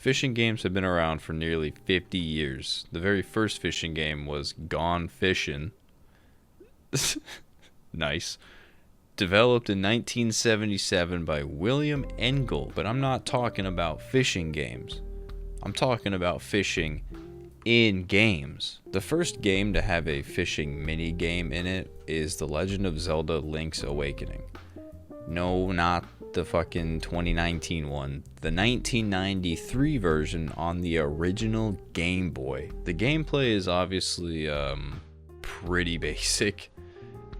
Fishing games have been around for nearly 50 years. The very first fishing game was Gone Fishin'. Nice. Developed in 1977 by William Engel. But I'm not talking about fishing games. I'm talking about fishing in games. The first game to have a fishing mini game in it is The Legend of Zelda Link's Awakening. No, not the fucking 2019 one. The 1993 version on the original Game Boy. The gameplay is obviously pretty basic,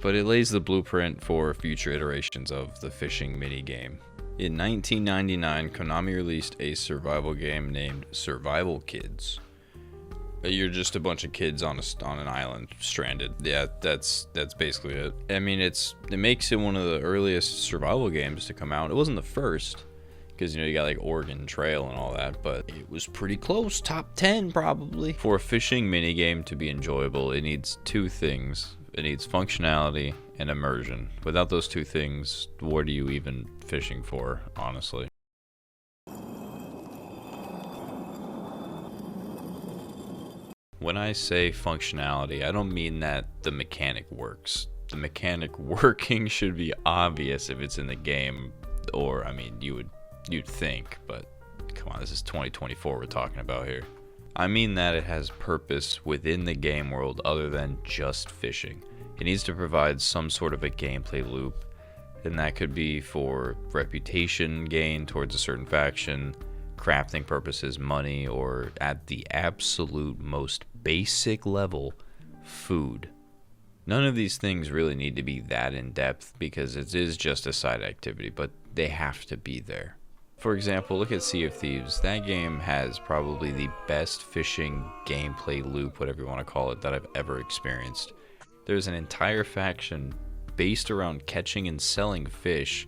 but it lays the blueprint for future iterations of the fishing mini game. In 1999, Konami released a survival game named Survival Kids. You're just a bunch of kids on an island stranded. Yeah, that's basically it. I mean, it makes it one of the earliest survival games to come out. It wasn't the first, because you got like Oregon Trail and all that, but it was pretty close, top 10 probably. For a fishing minigame to be enjoyable, it needs two things. It needs functionality and immersion. Without those two things, what are you even fishing for, honestly? When I say functionality, I don't mean that the mechanic works. The mechanic working should be obvious if it's in the game, or I mean, you'd think, but come on, this is 2024 we're talking about here. I mean that it has purpose within the game world other than just fishing. It needs to provide some sort of a gameplay loop, and that could be for reputation gain towards a certain faction, crafting purposes, money, or at the absolute most basic level, food. None of these things really need to be that in depth because it is just a side activity, but they have to be there. For example, look at Sea of Thieves. That game has probably the best fishing gameplay loop, whatever you want to call it, that I've ever experienced. There's an entire faction based around catching and selling fish.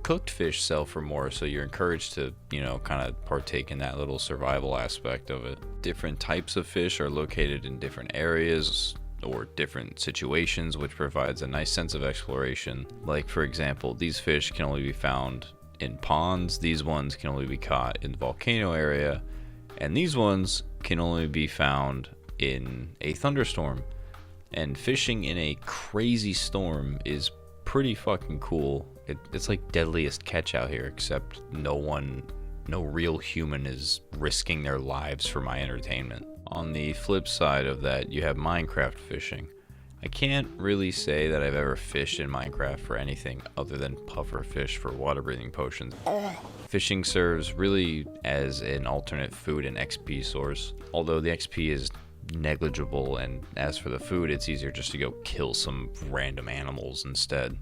Cooked fish sell for more, so you're encouraged to, kind of partake in that little survival aspect of it. Different types of fish are located in different areas or different situations, which provides a nice sense of exploration. Like, for example, these fish can only be found in ponds, these ones can only be caught in the volcano area, and these ones can only be found in a thunderstorm. And fishing in a crazy storm is pretty fucking cool. It's like Deadliest Catch out here, except no real human is risking their lives for my entertainment. On the flip side of that, you have Minecraft fishing. I can't really say that I've ever fished in Minecraft for anything other than puffer fish for water breathing potions. Fishing serves really as an alternate food and XP source, although the XP is negligible, and as for the food, it's easier just to go kill some random animals instead.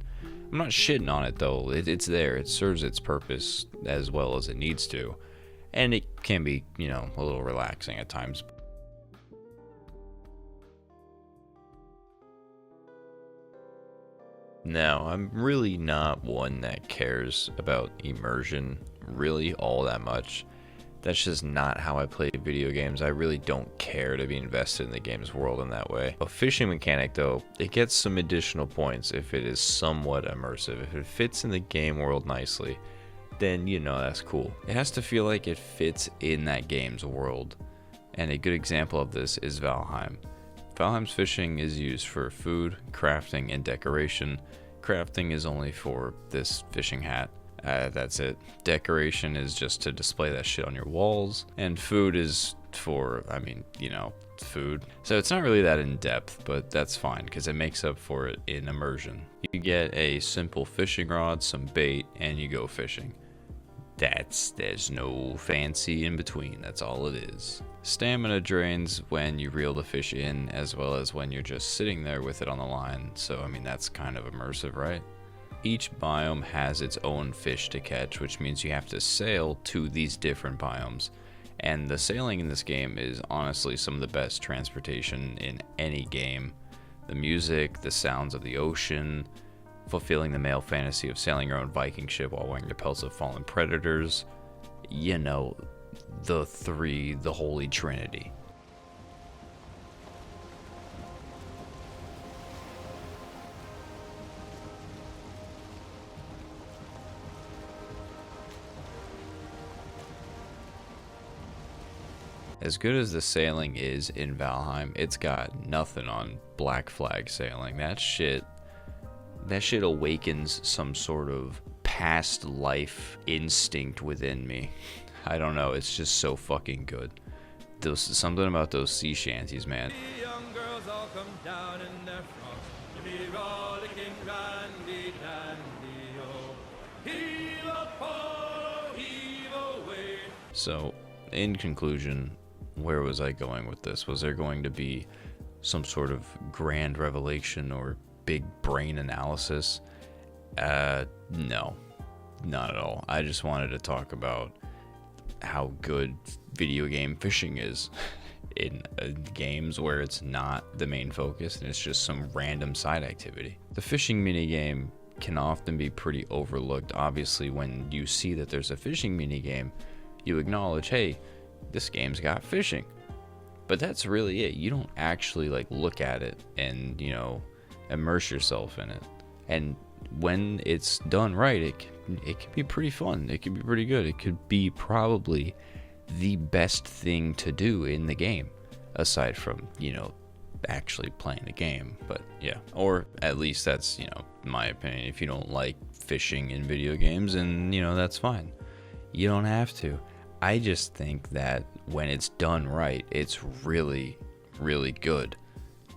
I'm not shitting on it though, it's there, it serves its purpose as well as it needs to, and it can be, a little relaxing at times. Now, I'm really not one that cares about immersion really all that much. That's just not how I play video games. I really don't care to be invested in the game's world in that way. A fishing mechanic though, it gets some additional points if it is somewhat immersive. If it fits in the game world nicely, then that's cool. It has to feel like it fits in that game's world. And a good example of this is Valheim. Valheim's fishing is used for food, crafting, and decoration. Crafting is only for this fishing hat. That's it. Decoration is just to display that shit on your walls, and food is for, food. So it's not really that in depth, but that's fine because it makes up for it in immersion. You get a simple fishing rod, some bait, and you go fishing. There's no fancy in between, that's all it is. Stamina drains when you reel the fish in, as well as when you're just sitting there with it on the line, so that's kind of immersive, right? Each biome has its own fish to catch, which means you have to sail to these different biomes. And the sailing in this game is honestly some of the best transportation in any game. The music, the sounds of the ocean, fulfilling the male fantasy of sailing your own Viking ship while wearing the pelts of fallen predators. The Holy Trinity. As good as the sailing is in Valheim, it's got nothing on Black Flag sailing. That shit awakens some sort of past life instinct within me. I don't know, it's just so fucking good. Something about those sea shanties, man. Young girls all come down in their frocks to be rollicking randy dandy, oh. Heave up, heave away. So, in conclusion, where was I going with this? Was there going to be some sort of grand revelation or big brain analysis? No, not at all. I just wanted to talk about how good video game fishing is in games where it's not the main focus and it's just some random side activity. The fishing minigame can often be pretty overlooked. Obviously, when you see that there's a fishing minigame, you acknowledge, hey, this game's got fishing. But that's really it. You don't actually like look at it and, you know, immerse yourself in it. And when it's done right, it can be pretty fun. It can be pretty good. It could be probably the best thing to do in the game, aside from, you know, actually playing the game. But yeah, or at least that's, you know, my opinion. If you don't like fishing in video games, and you know, that's fine. You don't have to. I just think that when it's done right, it's really, really good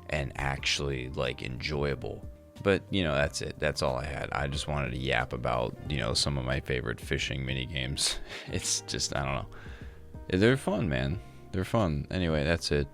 and actually like enjoyable. But, you know, that's it. That's all I had. I just wanted to yap about, you know, some of my favorite fishing mini games. It's just, I don't know. They're fun, man. They're fun. Anyway, that's it.